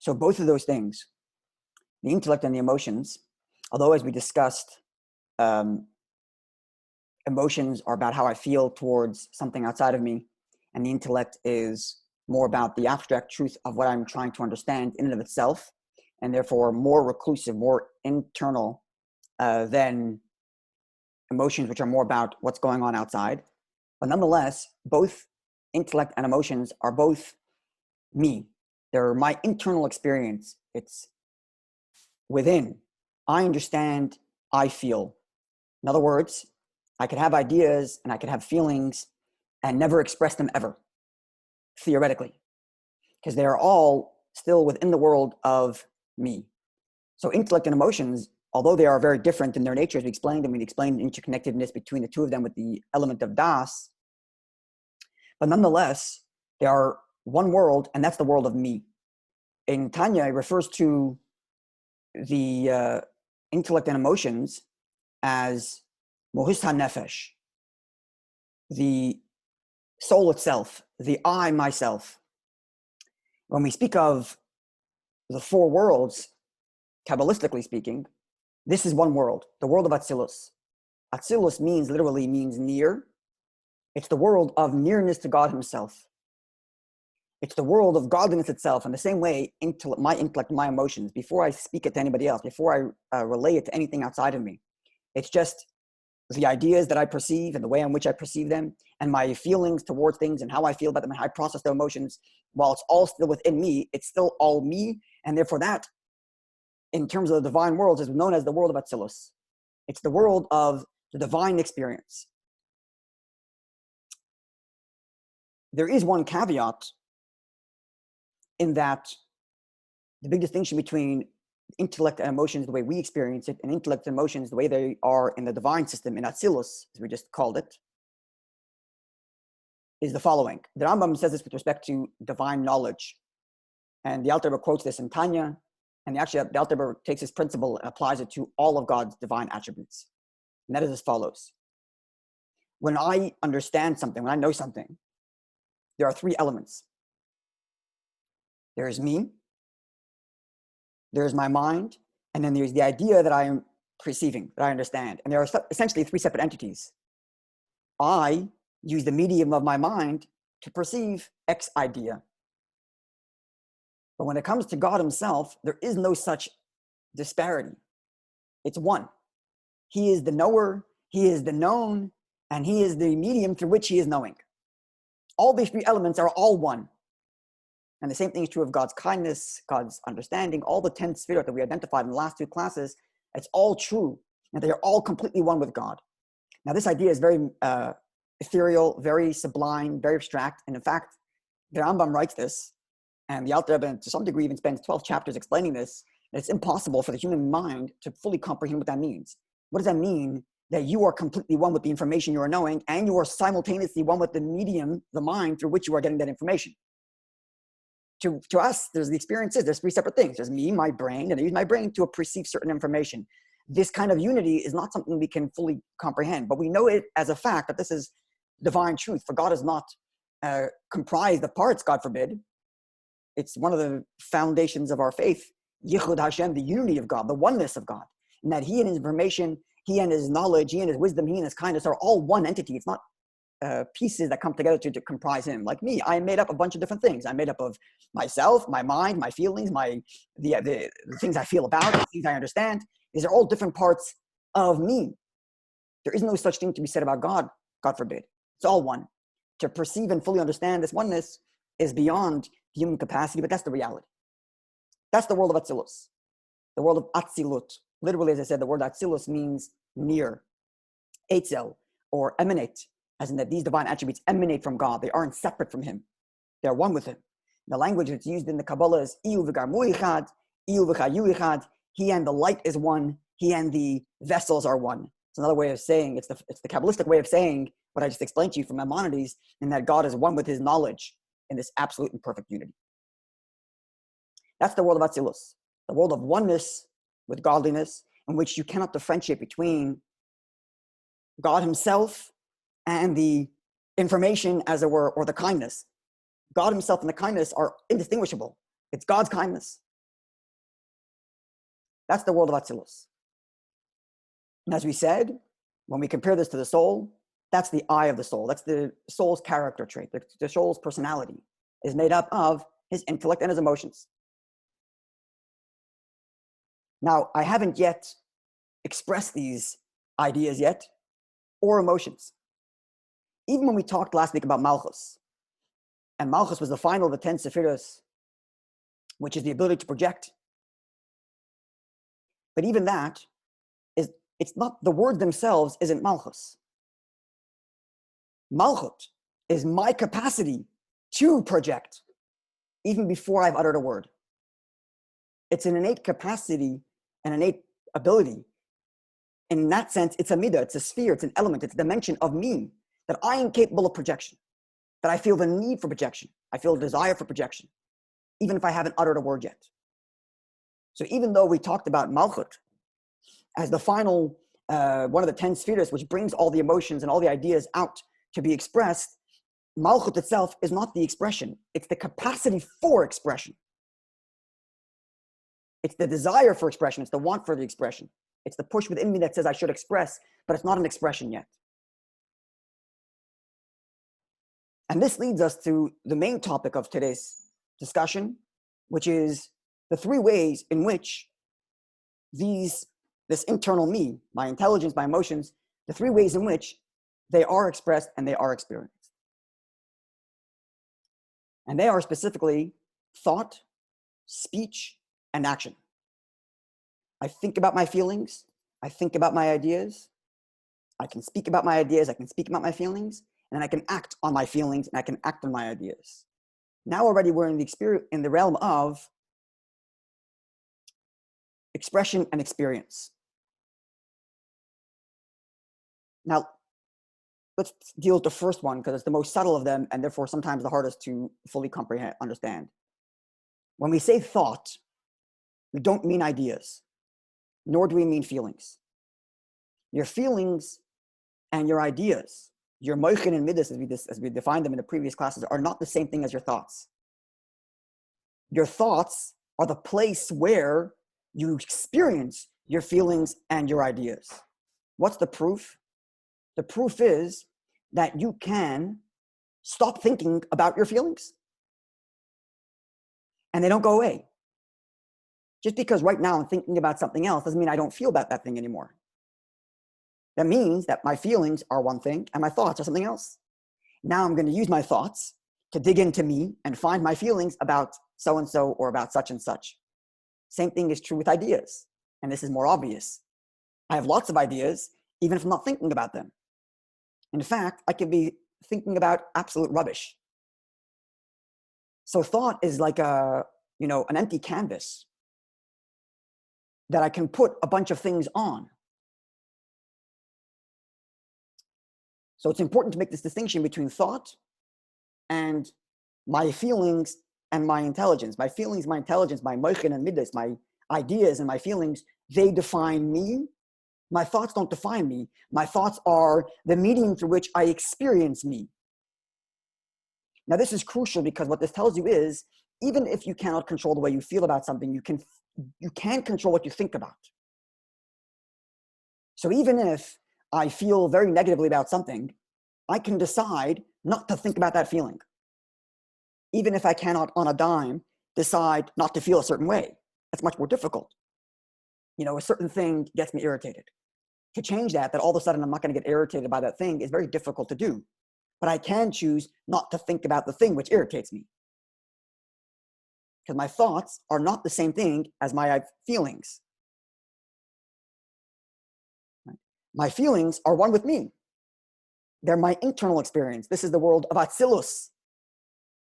So both of those things, the intellect and the emotions, although as we discussed, emotions are about how I feel towards something outside of me, and the intellect is more about the abstract truth of what I'm trying to understand in and of itself, and therefore more reclusive, more internal than emotions, which are more about what's going on outside. But nonetheless, both intellect and emotions are both me. They're my internal experience. It's within. I understand, I feel. In other words, I could have ideas and I could have feelings and never express them ever, theoretically, because they are all still within the world of me. So intellect and emotions, although they are very different in their nature, as we explained, and we explained the interconnectedness between the two of them with the element of das, but nonetheless, they are one world, and that's the world of me. In Tanya, it refers to the intellect and emotions as mohis hanefesh, the soul itself, the I, myself. When we speak of the four worlds, Kabbalistically speaking, this is one world, the world of Atzilus. Atzilus literally means near. It's the world of nearness to God himself. It's the world of godliness itself. In the same way, my intellect, my emotions, before I speak it to anybody else, before I relay it to anything outside of me, it's just the ideas that I perceive and the way in which I perceive them and my feelings towards things and how I feel about them and how I process the emotions. While it's all still within me, it's still all me. And therefore that, in terms of the divine worlds, is known as the world of Atzilus. It's the world of the divine experience. There is one caveat in that the big distinction between intellect and emotions, the way we experience it, and intellect and emotions, the way they are in the divine system, in Atzilus, as we just called it, is the following. The Rambam says this with respect to divine knowledge. And the Alter Rebbe quotes this in Tanya, and actually the Alter Rebbe takes this principle and applies it to all of God's divine attributes. And that is as follows. When I understand something, when I know something, there are three elements. There is me, there's my mind, and then there's the idea that I am perceiving, that I understand. And there are essentially three separate entities. I use the medium of my mind to perceive X idea. But when it comes to God himself, there is no such disparity. It's one. He is the knower, he is the known, and he is the medium through which he is knowing. All these three elements are all one. And the same thing is true of God's kindness, God's understanding, all the 10 spheres that we identified in the last two classes. It's all true, and they are all completely one with God. Now, this idea is very ethereal, very sublime, very abstract. And in fact, the Rambam writes this, and the Alter Rebbe, to some degree, even spends 12 chapters explaining this. It's impossible for the human mind to fully comprehend what that means. What does that mean? That you are completely one with the information you are knowing, and you are simultaneously one with the medium, the mind, through which you are getting that information. To us, there's the experiences, there's three separate things. There's me, my brain, and I use my brain to perceive certain information. This kind of unity is not something we can fully comprehend, but we know it as a fact that this is divine truth. For God is not comprised of parts, God forbid. It's one of the foundations of our faith, Yichud Hashem, the unity of God, the oneness of God, and that he and his information, he and his knowledge, he and his wisdom, he and his kindness are all one entity. It's not pieces that come together to comprise him. Like me, I made up a bunch of different things. I made up of myself, my mind, my feelings, the things I feel about, the things I understand. These are all different parts of me. There is no such thing to be said about God, God forbid. It's all one. To perceive and fully understand this oneness is beyond human capacity, but that's the reality. That's the world of Atzilus. The world of Atzilut. Literally, as I said, the word Atzilus means near. Eitzel, or emanate, as in that these divine attributes emanate from God. They aren't separate from him. They're one with him. The language that's used in the Kabbalah is Iyu v'garmu ichad, Iyu v'chayu ichad. He and the light is one. He and the vessels are one. It's another way of saying, it's the Kabbalistic way of saying what I just explained to you from Maimonides, in that God is one with his knowledge in this absolute and perfect unity. That's the world of Atzilus, the world of oneness with godliness, in which you cannot differentiate between God himself and the information, as it were, or the kindness. God himself and the kindness are indistinguishable. It's God's kindness. That's the world of Atzilus. And as we said, when we compare this to the soul, that's the eye of the soul. That's the soul's character trait. The soul's personality is made up of his intellect and his emotions. Now, I haven't yet expressed these ideas yet, or emotions. Even when we talked last week about Malchus, and Malchus was the final of the 10 Sephiros, which is the ability to project. But even that it's not, the words themselves isn't Malchus. Malchut is my capacity to project, even before I've uttered a word. It's an innate capacity, an innate ability. In that sense, it's a midah, it's a sphere, it's an element, it's a dimension of me that I am capable of projection, that I feel the need for projection. I feel a desire for projection, even if I haven't uttered a word yet. So even though we talked about Malchut as the final, one of the 10 spheres, which brings all the emotions and all the ideas out to be expressed, Malchut itself is not the expression. It's the capacity for expression. It's the desire for expression. It's the want for the expression. It's the push within me that says I should express, but it's not an expression yet. And this leads us to the main topic of today's discussion, which is the three ways in which this internal me, my intelligence, my emotions, the three ways in which they are expressed and they are experienced. And they are specifically thought, speech, and action. I think about my feelings. I think about my ideas. I can speak about my ideas. I can speak about my feelings. And then I can act on my feelings and I can act on my ideas. Now already we're in the realm of expression and experience. Now, let's deal with the first one because it's the most subtle of them and therefore sometimes the hardest to fully comprehend, understand. When we say thought, we don't mean ideas, nor do we mean feelings. Your feelings and your ideas, your moichin and midas, as we defined them in the previous classes, are not the same thing as your thoughts. Your thoughts are the place where you experience your feelings and your ideas. What's the proof? The proof is that you can stop thinking about your feelings and they don't go away. Just because right now I'm thinking about something else doesn't mean I don't feel about that thing anymore. That means that my feelings are one thing and my thoughts are something else. Now I'm going to use my thoughts to dig into me and find my feelings about so-and-so or about such and such. Same thing is true with ideas. And this is more obvious. I have lots of ideas, even if I'm not thinking about them. In fact, I could be thinking about absolute rubbish. So thought is like an empty canvas that I can put a bunch of things on. So it's important to make this distinction between thought and my feelings and my intelligence. My feelings, my intelligence, my moichin and midas, my ideas and my feelings, they define me. My thoughts don't define me. My thoughts are the medium through which I experience me. Now, this is crucial because what this tells you is, even if you cannot control the way you feel about something, you can control what you think about. So even if I feel very negatively about something, I can decide not to think about that feeling. Even if I cannot, on a dime, decide not to feel a certain way. That's much more difficult. A certain thing gets me irritated. To change that all of a sudden I'm not going to get irritated by that thing is very difficult to do. But I can choose not to think about the thing which irritates me. Because my thoughts are not the same thing as my feelings. My feelings are one with me. They're my internal experience. This is the world of Atzilus,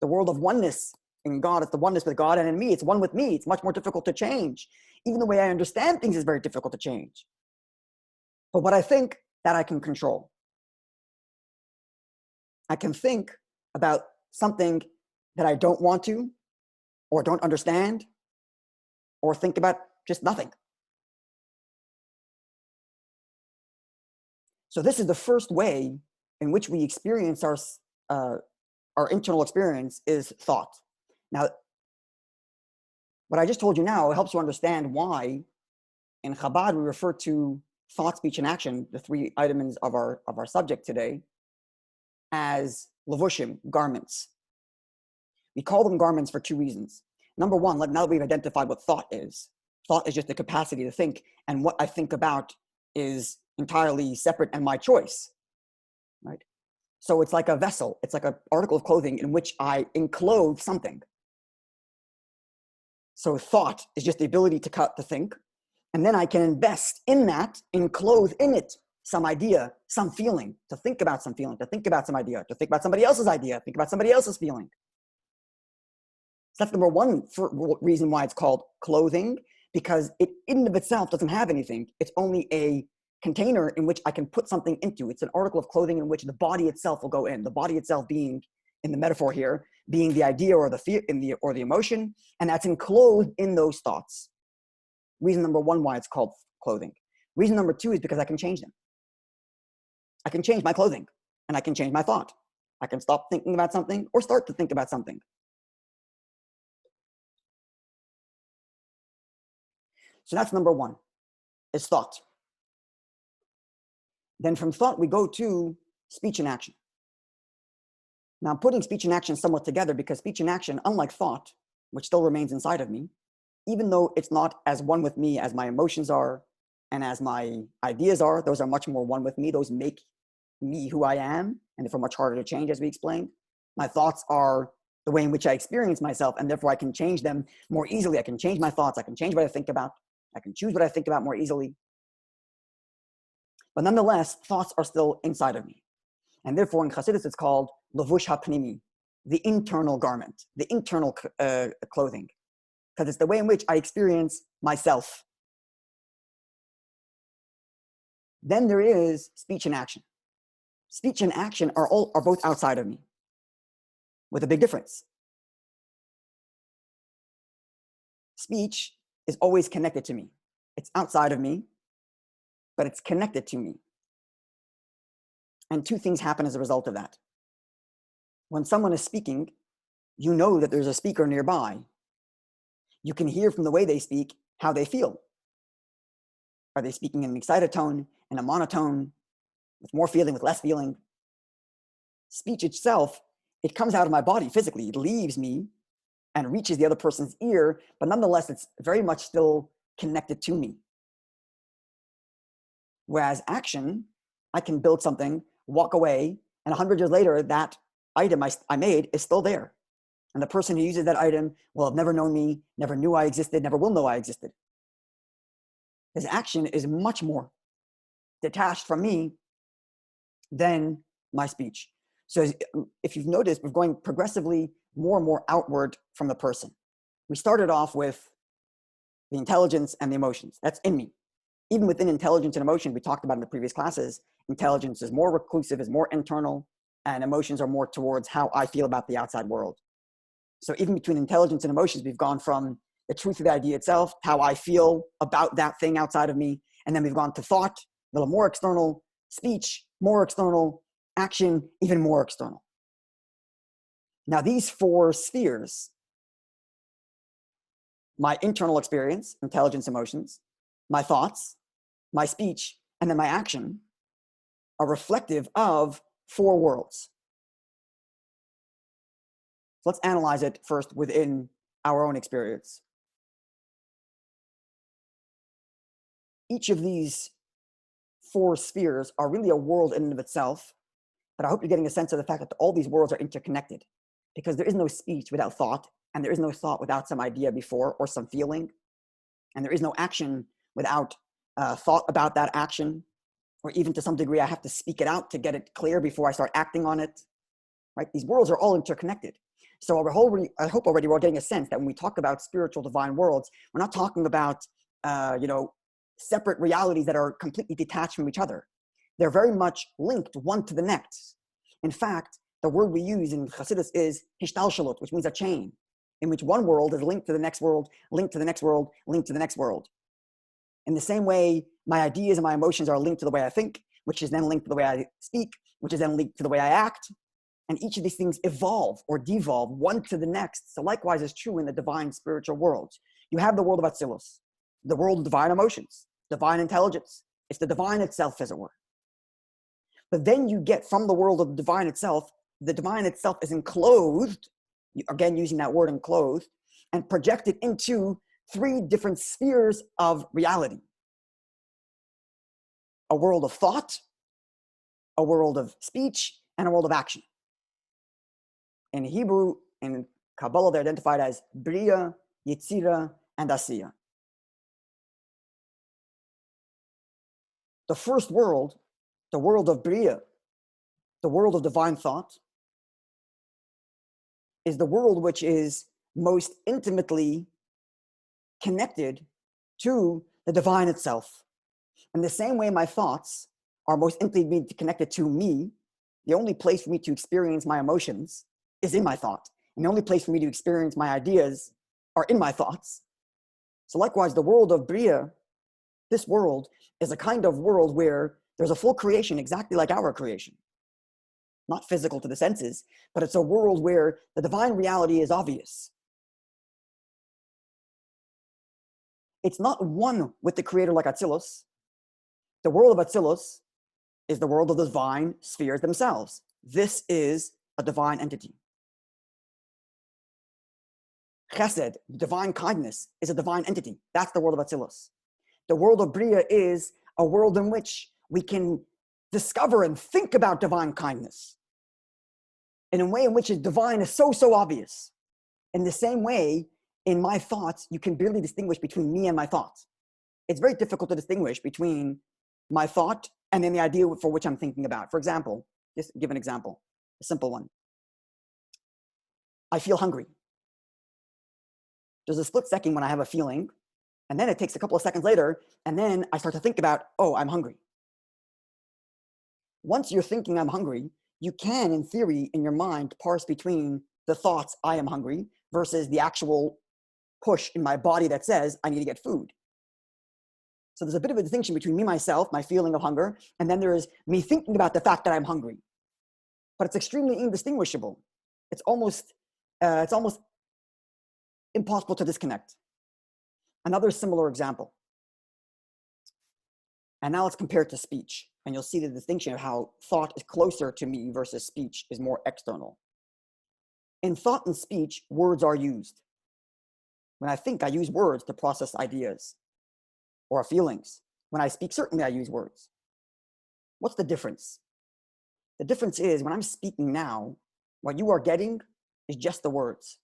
the world of oneness in God. It's the oneness with God, and in me, it's one with me. It's much more difficult to change. Even the way I understand things is very difficult to change. But what I think, that I can control. I can think about something that I don't want to, or don't understand, or think about just nothing. So this is the first way in which we experience our internal experience is thought. Now, what I just told you now helps you understand why In Chabad, we refer to thought, speech, and action, the three items of our subject today, as levushim, garments. We call them garments for two reasons. Number one, now that we've identified what thought is just the capacity to think, and what I think about is entirely separate and my choice, right? So it's like a vessel, it's like an article of clothing in which I enclose something. So thought is just the ability to think, and then I can invest in that, enclose in it some idea, some feeling, to think about some feeling, to think about some idea, to think about somebody else's idea, think about somebody else's feeling. So that's number one reason why it's called clothing, because it in and of itself doesn't have anything. It's only a container in which I can put something into. It's an article of clothing in which the body itself will go in. The body itself being, in the metaphor here, being the idea or the emotion, and that's enclosed in those thoughts. Reason number one why it's called clothing. Reason number two is because I can change them. I can change my clothing, and I can change my thought. I can stop thinking about something or start to think about something. So that's number one, is thought. Then from thought, we go to speech and action. Now I'm putting speech and action somewhat together because speech and action, unlike thought, which still remains inside of me, even though it's not as one with me as my emotions are and as my ideas are, those are much more one with me. Those make me who I am, and therefore much harder to change, as we explained. My thoughts are the way in which I experience myself, and therefore I can change them more easily. I can change my thoughts. I can change what I think about. I can choose what I think about more easily. But nonetheless, thoughts are still inside of me. And therefore in Chassidus, it's called levush hapnimi, the internal garment, the internal clothing, because it's the way in which I experience myself. Then there is speech and action. Speech and action are both outside of me, with a big difference. Speech is always connected to me. It's outside of me, but it's connected to me. And two things happen as a result of that. When someone is speaking, you know that there's a speaker nearby. You can hear from the way they speak how they feel. Are they speaking in an excited tone, in a monotone, with more feeling, with less feeling? Speech itself, it comes out of my body physically. It leaves me and reaches the other person's ear, but nonetheless, it's very much still connected to me. Whereas action, I can build something, walk away, and 100 years later, that item I made is still there. And the person who uses that item will have never known me, never knew I existed, never will know I existed. His action is much more detached from me than my speech. So if you've noticed, we're going progressively more and more outward from the person. We started off with the intelligence and the emotions. That's in me. Even within intelligence and emotion, we talked about in the previous classes, intelligence is more reclusive, is more internal, and emotions are more towards how I feel about the outside world. So even between intelligence and emotions, we've gone from the truth of the idea itself, how I feel about that thing outside of me, and then we've gone to thought, a little more external, speech, more external, action, even more external. Now these four spheres, my internal experience, intelligence, emotions, my thoughts, my speech, and then my action, are reflective of four worlds. So let's analyze it first within our own experience. Each of these four spheres are really a world in and of itself, but I hope you're getting a sense of the fact that all these worlds are interconnected, because there is no speech without thought, and there is no thought without some idea before or some feeling, and there is no action without thought about that action, or even to some degree I have to speak it out to get it clear before I start acting on it, right? These worlds are all interconnected. So I hope already we're getting a sense that when we talk about spiritual divine worlds, we're not talking about separate realities that are completely detached from each other. They're very much linked one to the next. In fact, the word we use in Chassidus is hishtalshalut, which means a chain, in which one world is linked to the next world, linked to the next world, linked to the next world. In the same way, my ideas and my emotions are linked to the way I think, which is then linked to the way I speak, which is then linked to the way I act. And each of these things evolve or devolve one to the next. So likewise is true in the divine spiritual world. You have the world of Atzilus. the world of divine emotions, divine intelligence. It's the divine itself, as it were. But then you get from the world of the divine itself is enclosed, again using that word enclosed, and projected into three different spheres of reality. A world of thought, a world of speech, and a world of action. In Hebrew, in Kabbalah, they're identified as Beriah, Yetzirah, and Asiya. The first world, the world of Beriah, the world of divine thought, is the world which is most intimately connected to the divine itself. In the same way my thoughts are most intimately connected to me, the only place for me to experience my emotions is in my thought. And the only place for me to experience my ideas are in my thoughts. So likewise, the world of Beriah, this world, is a kind of world where there's a full creation exactly like our creation. Not physical to the senses, but it's a world where the divine reality is obvious. It's not one with the creator like Atzilus. The world of Atzilus is the world of the divine spheres themselves. This is a divine entity. Chesed, divine kindness, is a divine entity. That's the world of Atzilus. The world of Beriah is a world in which we can discover and think about divine kindness in a way in which divine is so obvious. In the same way, in my thoughts, you can barely distinguish between me and my thoughts. It's very difficult to distinguish between my thought and then the idea for which I'm thinking about. For example, just give an example, a simple one. I feel hungry. There's a split second when I have a feeling, and then it takes a couple of seconds later, and then I start to think about, oh, I'm hungry. Once you're thinking I'm hungry, you can, in theory, in your mind, parse between the thoughts, I am hungry, versus the actual push in my body that says, I need to get food. So there's a bit of a distinction between me, myself, my feeling of hunger, and then there is me thinking about the fact that I'm hungry. But it's extremely indistinguishable. It's almost impossible to disconnect. Another similar example. And now let's compare it to speech. And you'll see the distinction of how thought is closer to me versus speech is more external. In thought and speech, words are used. When I think, I use words to process ideas or feelings. When I speak, certainly I use words. What's the difference? The difference is when I'm speaking now, what you are getting is just the words.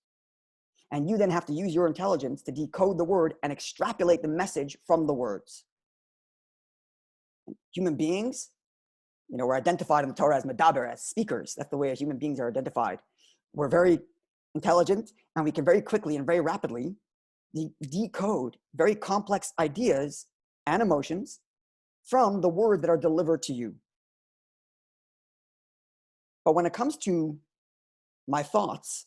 And you then have to use your intelligence to decode the word and extrapolate the message from the words. Human beings, we're identified in the Torah as medaber, as speakers. That's the way human beings are identified. We're very intelligent, and we can very quickly and very rapidly decode very complex ideas and emotions from the words that are delivered to you. But when it comes to my thoughts,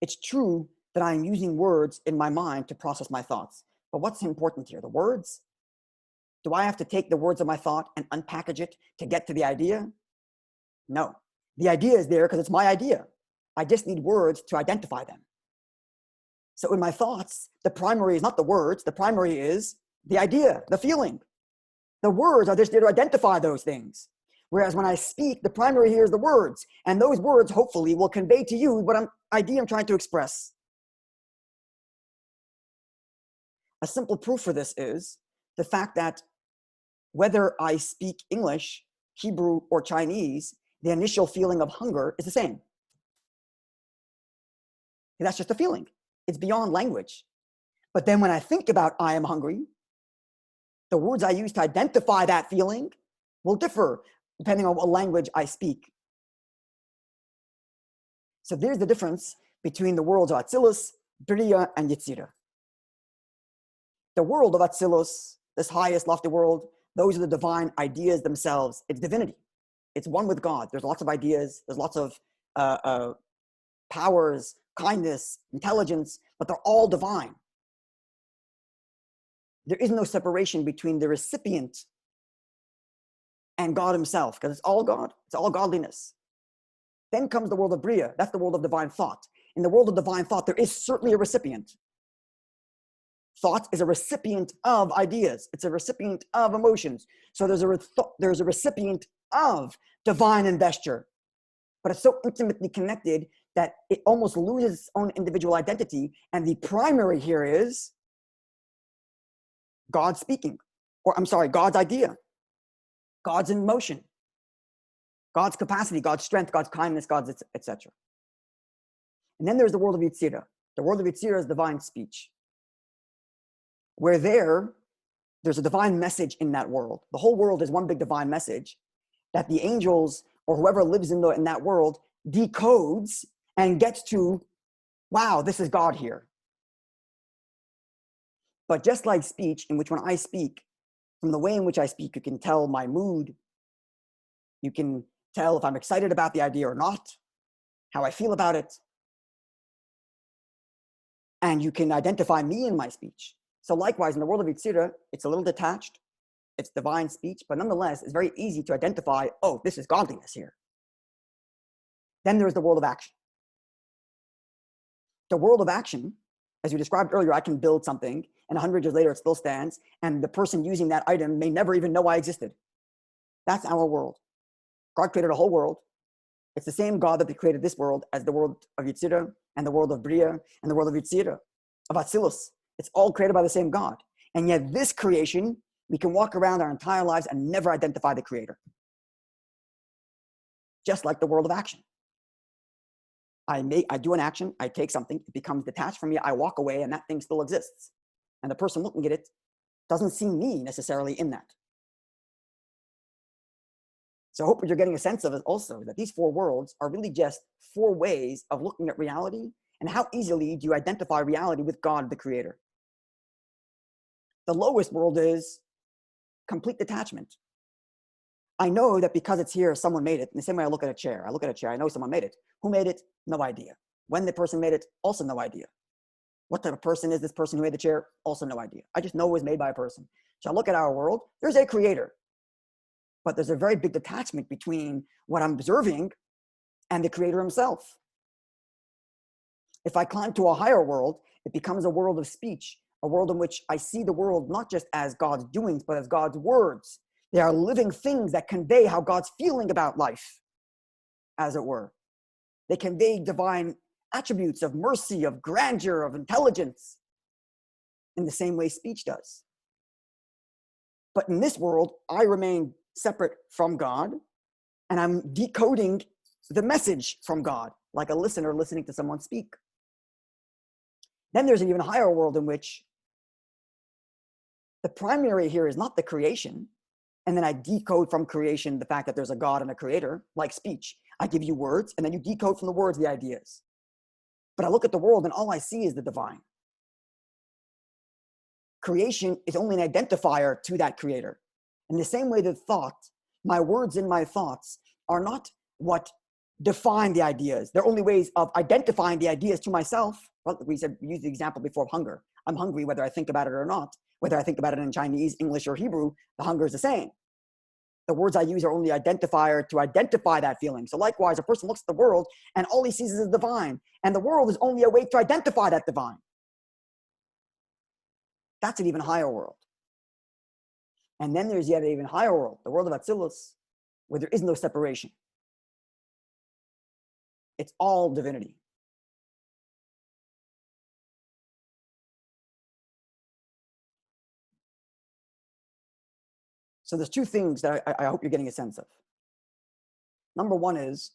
it's true that I'm using words in my mind to process my thoughts. But what's important here? The words? Do I have to take the words of my thought and unpackage it to get to the idea? No. The idea is there because it's my idea. I just need words to identify them. So in my thoughts, the primary is not the words. The primary is the idea, the feeling. The words are just there to identify those things. Whereas when I speak, the primary here is the words. And those words, hopefully, will convey to you what idea I'm trying to express. A simple proof for this is the fact that whether I speak English, Hebrew, or Chinese, the initial feeling of hunger is the same. And that's just a feeling. It's beyond language. But then when I think about I am hungry, the words I use to identify that feeling will differ depending on what language I speak. So there's the difference between the worlds of Atzilus, Beriah, and Yetzirah. The world of Atzilus, this highest lofty world, those are the divine ideas themselves. It's divinity. It's one with God. There's lots of ideas. There's lots of powers, kindness, intelligence, but they're all divine. There is no separation between the recipient and God himself, because it's all God. It's all godliness. Then comes the world of Beriah. That's the world of divine thought. In the world of divine thought, there is certainly a recipient. Thought is a recipient of ideas. It's a recipient of emotions. So there's a recipient of divine investure. But it's so intimately connected that it almost loses its own individual identity. And the primary here is God speaking, or I'm sorry, God's idea, God's emotion, God's capacity, God's strength, God's kindness, God's etc. And then there's the world of Yetzirah. The world of Yetzirah is divine speech, where there's a divine message in that world. The whole world is one big divine message that the angels or whoever lives in that world decodes and gets to, wow, this is God here. But just like speech, in which when I speak, from the way in which I speak, you can tell my mood. You can tell if I'm excited about the idea or not, how I feel about it. And you can identify me in my speech. So likewise, in the world of Yetzirah, it's a little detached. It's divine speech, but nonetheless, it's very easy to identify, oh, this is godliness here. Then there's the world of action. The world of action, as you described earlier, I can build something, and 100 years later, it still stands, and the person using that item may never even know I existed. That's our world. God created a whole world. It's the same God that created this world as the world of Yetzirah, and the world of Beriah, and the world of Yetzirah, of Atzilus. It's all created by the same God. And yet this creation, we can walk around our entire lives and never identify the creator. Just like the world of action. I do an action, I take something, it becomes detached from me, I walk away, and that thing still exists. And the person looking at it doesn't see me necessarily in that. So I hope what you're getting a sense of is also that these four worlds are really just four ways of looking at reality, and how easily do you identify reality with God, the creator. The lowest world is complete detachment. I know that because it's here, someone made it. In the same way I look at a chair. I look at a chair, I know someone made it. Who made it? No idea. When the person made it? Also no idea. What type of person is this person who made the chair? Also no idea. I just know it was made by a person. So I look at our world, there's a creator. But there's a very big detachment between what I'm observing and the creator himself. If I climb to a higher world, it becomes a world of speech, a world in which I see the world not just as God's doings, but as God's words. They are living things that convey how God's feeling about life, as it were. They convey divine attributes of mercy, of grandeur, of intelligence, in the same way speech does. But in this world, I remain separate from God, and I'm decoding the message from God, like a listener listening to someone speak. Then there's an even higher world in which the primary here is not the creation, and then I decode from creation the fact that there's a God and a creator, like speech. I give you words, and then you decode from the words the ideas. But I look at the world, and all I see is the divine. Creation is only an identifier to that creator. In the same way that thought, my words and my thoughts are not what define the ideas. They're only ways of identifying the ideas to myself. Well, we used the example before of hunger. I'm hungry whether I think about it or not. Whether I think about it in Chinese, English, or Hebrew, the hunger is the same. The words I use are only identifier to identify that feeling. So likewise, a person looks at the world and all he sees is the divine. And the world is only a way to identify that divine. That's an even higher world. And then there's yet an even higher world, the world of Atzilus, where there is no separation. It's all divinity. So there's two things that I hope you're getting a sense of. Number one is,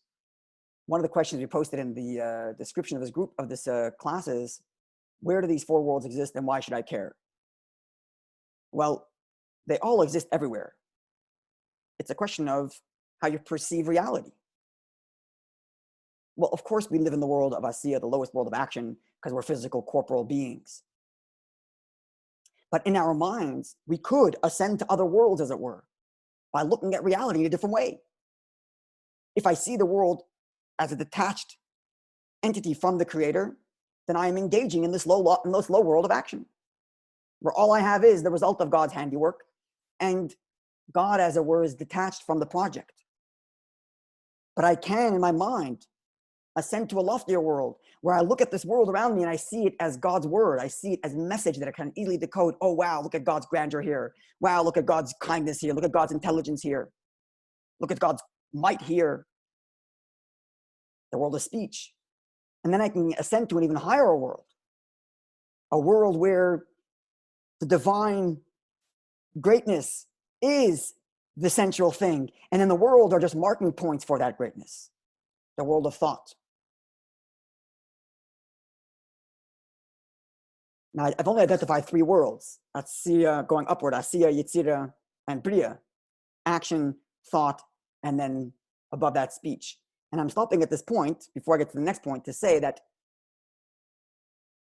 one of the questions we posted in the description of this group, of this class is, where do these four worlds exist and why should I care? Well, they all exist everywhere. It's a question of how you perceive reality. Well, of course, we live in the world of Asiya, the lowest world of action, because we're physical, corporal beings. But in our minds, we could ascend to other worlds, as it were, by looking at reality in a different way. If I see the world as a detached entity from the creator, then I am engaging in this low world of action, where all I have is the result of God's handiwork, and God, as it were, is detached from the project. But I can, in my mind, ascend to a loftier world where I look at this world around me and I see it as God's word. I see it as a message that I can easily decode. Oh, wow, look at God's grandeur here. Wow, look at God's kindness here. Look at God's intelligence here. Look at God's might here. The world of speech. And then I can ascend to an even higher world. A world where the divine greatness is the central thing. And in the world are just marking points for that greatness. The world of thought. Now, I've only identified 3 worlds. Asiya, going upward, Asiya, Yetzirah, and Beriah. Action, thought, and then above that, speech. And I'm stopping at this point, before I get to the next point, to say that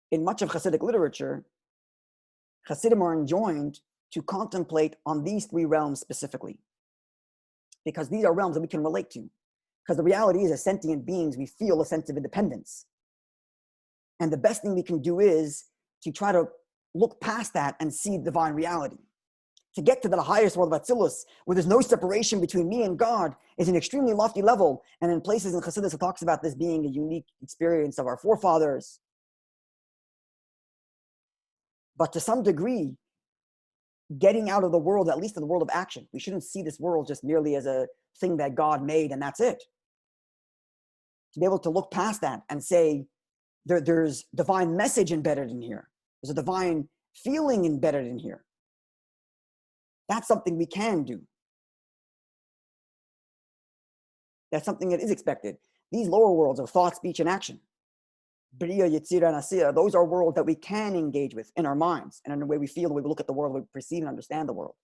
in much of Hasidic literature, Hasidim are enjoined to contemplate on these 3 realms specifically. Because these are realms that we can relate to. Because the reality is, as sentient beings, we feel a sense of independence. And the best thing we can do is to try to look past that and see divine reality. To get to the highest world of Atzilus, where there's no separation between me and God, is an extremely lofty level. And in places in Chassidus, it talks about this being a unique experience of our forefathers. But to some degree, getting out of the world, at least in the world of action, we shouldn't see this world just merely as a thing that God made and that's it. To be able to look past that and say, there's divine message embedded in here. There's a divine feeling embedded in here. That's something we can do. That's something that is expected. These lower worlds of thought, speech, and action, Beriah, Yetzirah, and Asiya, those are worlds that we can engage with in our minds and in the way we feel, the way we look at the world, the way we perceive and understand the world.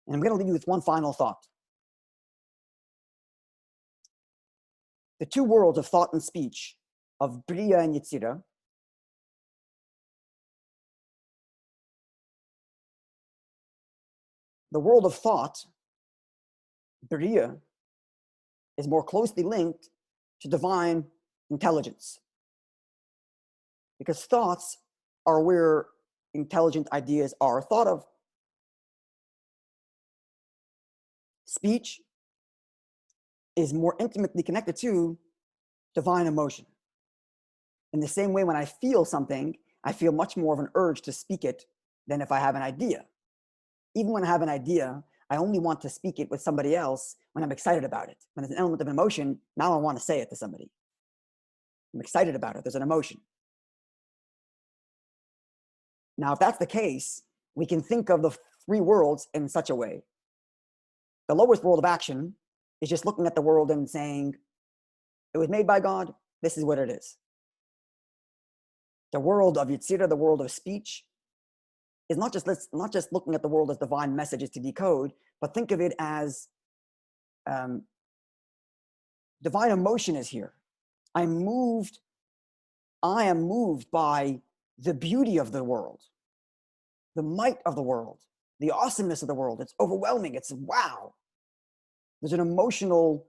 And I'm going to leave you with one final thought. The 2 worlds of thought and speech of Beriah and Yetzirah the world of thought, Beriah, is more closely linked to divine intelligence. Because thoughts are where intelligent ideas are thought of. Speech is more intimately connected to divine emotion. In the same way, when I feel something, I feel much more of an urge to speak it than if I have an idea. Even when I have an idea, I only want to speak it with somebody else when I'm excited about it. When there's an element of emotion, now I want to say it to somebody. I'm excited about it. There's an emotion. Now, if that's the case, we can think of the 3 worlds in such a way. The lowest world of action is just looking at the world and saying, it was made by God, this is what it is. The world of Yetzirah, the world of speech, is not just looking at the world as divine messages to decode, but think of it as divine emotion is here. I am moved by the beauty of the world, the might of the world, the awesomeness of the world. It's overwhelming. It's wow. There's an emotional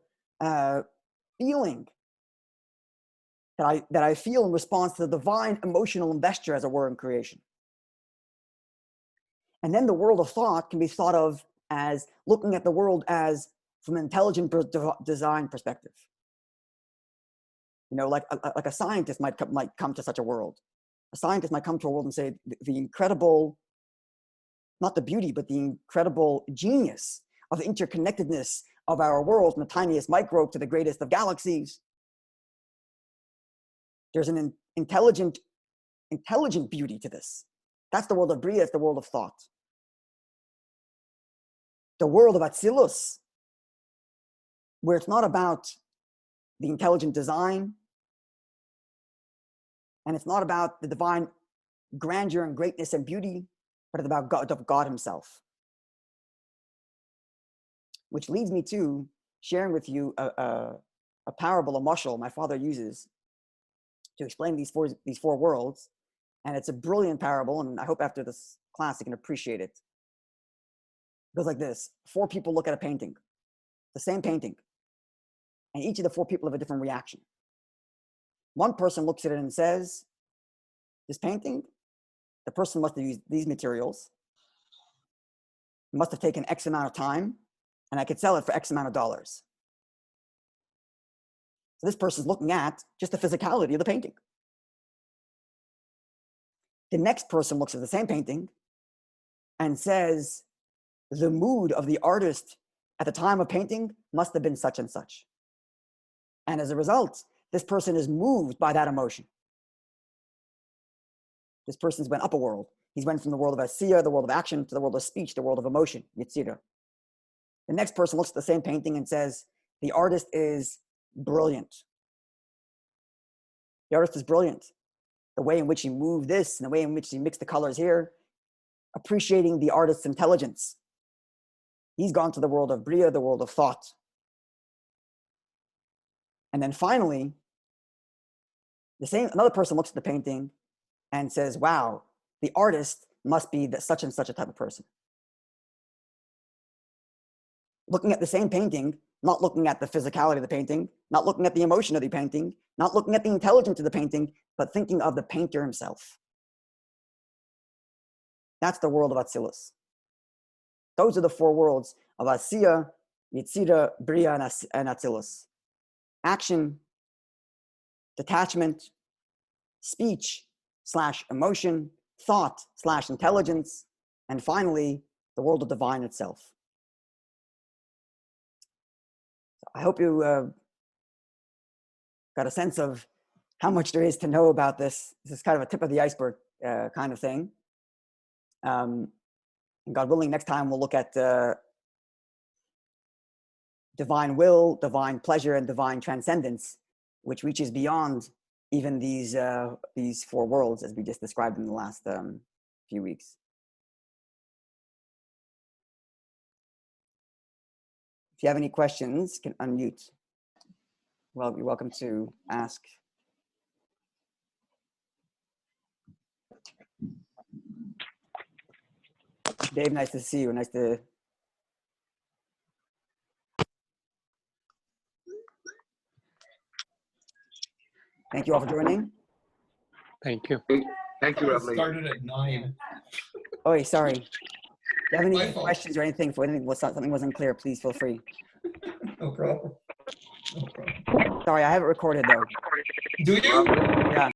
feeling that I feel in response to the divine emotional investure, as it were, in creation. And then the world of thought can be thought of as looking at the world as from an intelligent design perspective. You know, like a scientist might come to such a world. A scientist might come to a world and say the incredible, not the beauty, but the incredible genius of the interconnectedness of our world, from the tiniest microbe to the greatest of galaxies. There's an intelligent beauty to this. That's the world of Beriah, it's the world of thought. The world of Atzilus, where it's not about the intelligent design, and it's not about the divine grandeur and greatness and beauty, but it's about God himself. Which leads me to sharing with you a parable, a mashal my father uses to explain these four worlds. And it's a brilliant parable, and I hope after this class you can appreciate it. It goes like this. 4 people look at a painting, the same painting, and each of the 4 people have a different reaction. One person looks at it and says, this painting, the person must have used these materials, it must have taken X amount of time, and I could sell it for X amount of dollars. So this person's looking at just the physicality of the painting. The next person looks at the same painting and says, the mood of the artist at the time of painting must have been such and such. And as a result, this person is moved by that emotion. This person's went up a world. He's went from the world of Asiya, the world of action, to the world of speech, the world of emotion, Yetzirah. The next person looks at the same painting and says, the artist is brilliant. The artist is brilliant. The way in which he moved this and the way in which he mixed the colors here, appreciating the artist's intelligence. He's gone to the world of Beriah, the world of thought. And then finally, another person looks at the painting and says, wow, the artist must be such and such a type of person. Looking at the same painting, not looking at the physicality of the painting, not looking at the emotion of the painting, not looking at the intelligence of the painting, but thinking of the painter himself. That's the world of Atzilus. Those are the four worlds of Asiya, Yetzirah, Beriah, and Atzilus. Action, detachment, speech / emotion, thought / intelligence, and finally, the world of divine itself. I hope you got a sense of how much there is to know about this. This is kind of a tip of the iceberg kind of thing. And God willing, next time we'll look at divine will, divine pleasure, and divine transcendence, which reaches beyond even these four worlds as we just described in the last few weeks. If you have any questions, you can unmute. Well, you're welcome to ask. Dave, nice to see you. Nice to. Thank you all for joining. Thank you. Thank you, Rabbi. Started at 9. Oh, sorry. If you have any My fault. questions or anything, for anything something wasn't clear, please feel free. No problem. No problem. Sorry, I have it recorded though. Do you? Yeah.